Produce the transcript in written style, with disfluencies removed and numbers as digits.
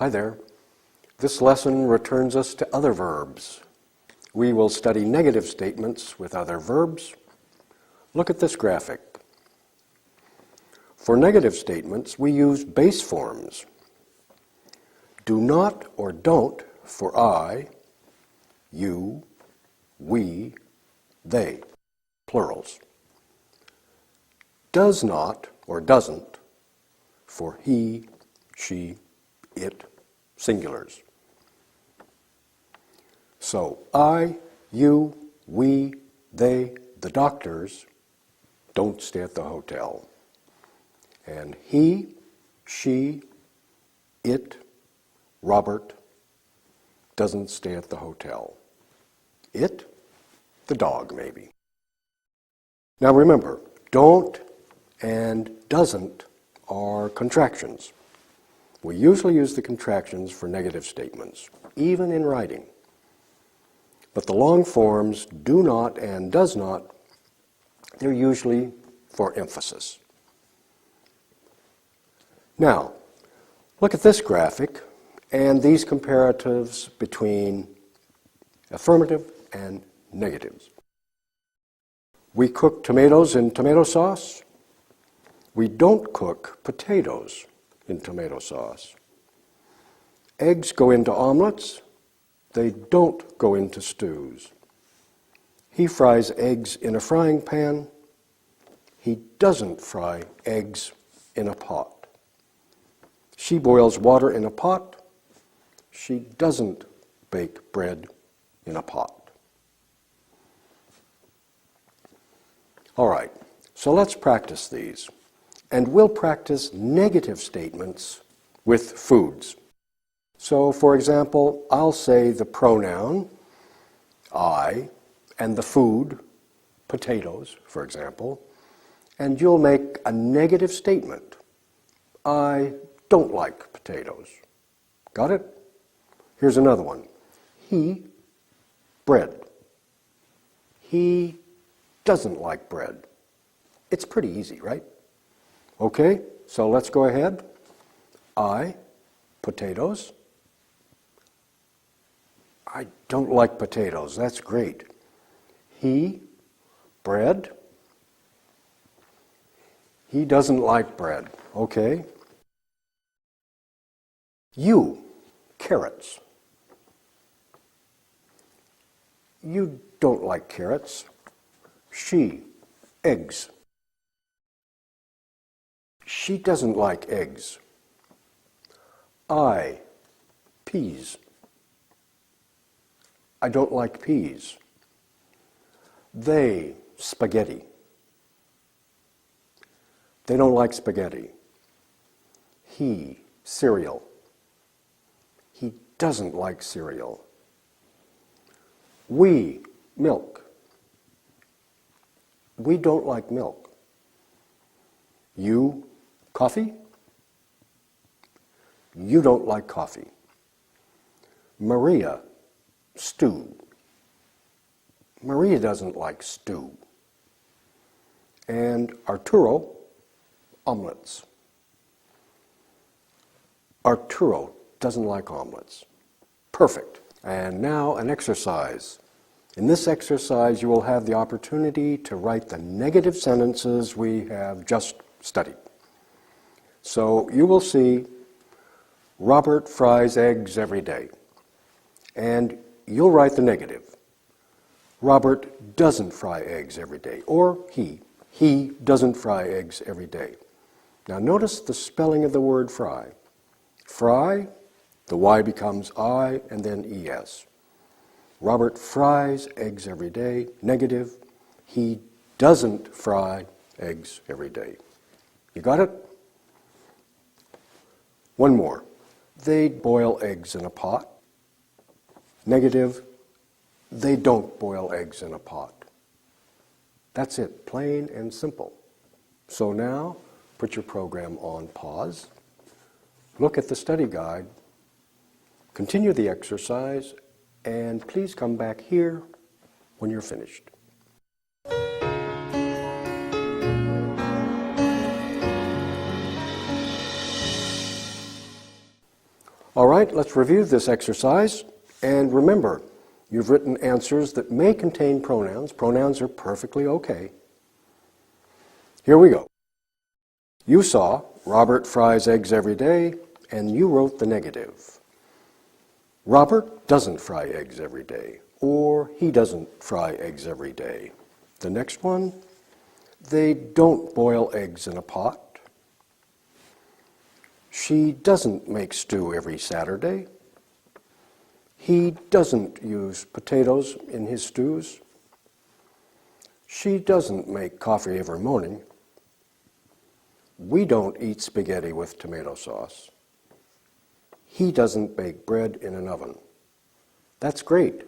Hi there. This lesson returns us to other verbs. We will study negative statements with other verbs. Look at this graphic. For negative statements, we use base forms. Do not or don't for I, you, we, they, plurals. Does not or doesn't for he, she, it, singulars. So I, you, we, they, the doctors don't stay at the hotel. And he, she, it, Robert doesn't stay at the hotel. It, the dog maybe. Now remember, don't and doesn't are contractions. We usually use the contractions for negative statements, even in writing. But the long forms, do not and does not, they're usually for emphasis. Now, look at this graphic and these comparatives between affirmative and negatives. We cook tomatoes in tomato sauce. We don't cook potatoes in tomato sauce. Eggs go into omelets. They don't go into stews. He fries eggs in a frying pan. He doesn't fry eggs in a pot. She boils water in a pot. She doesn't bake bread in a pot. All right, so let's practice these. And we'll practice negative statements with foods. So, for example, I'll say the pronoun, I, and the food, potatoes, for example, and you'll make a negative statement. I don't like potatoes. Got it? Here's another one. He, bread. He doesn't like bread. It's pretty easy, right? Okay, so let's go ahead. I, potatoes. I don't like potatoes. That's great. He, bread. He doesn't like bread. Okay. You, carrots. You don't like carrots. She, eggs. She doesn't like eggs. I, peas. I don't like peas. They, spaghetti. They don't like spaghetti. He, cereal. He doesn't like cereal. We, milk. We don't like milk. You, coffee? You don't like coffee. Maria, stew. Maria doesn't like stew. And Arturo, omelets. Arturo doesn't like omelets. Perfect. And now an exercise. In this exercise, you will have the opportunity to write the negative sentences we have just studied. So you will see Robert fries eggs every day. And you'll write the negative. Robert doesn't fry eggs every day. Or he doesn't fry eggs every day. Now notice the spelling of the word fry. Fry, the Y becomes I and then ES. Robert fries eggs every day. Negative, he doesn't fry eggs every day. You got it? One more. They boil eggs in a pot. Negative, they don't boil eggs in a pot. That's it, plain and simple. So now, put your program on pause. Look at the study guide. Continue the exercise, and please come back here when you're finished. All right, let's review this exercise. And remember, you've written answers that may contain pronouns. Pronouns are perfectly okay. Here we go. You saw Robert fries eggs every day, and you wrote the negative. Robert doesn't fry eggs every day, or he doesn't fry eggs every day. The next one, they don't boil eggs in a pot. She doesn't make stew every Saturday. He doesn't use potatoes in his stews. She doesn't make coffee every morning. We don't eat spaghetti with tomato sauce. He doesn't bake bread in an oven. That's great.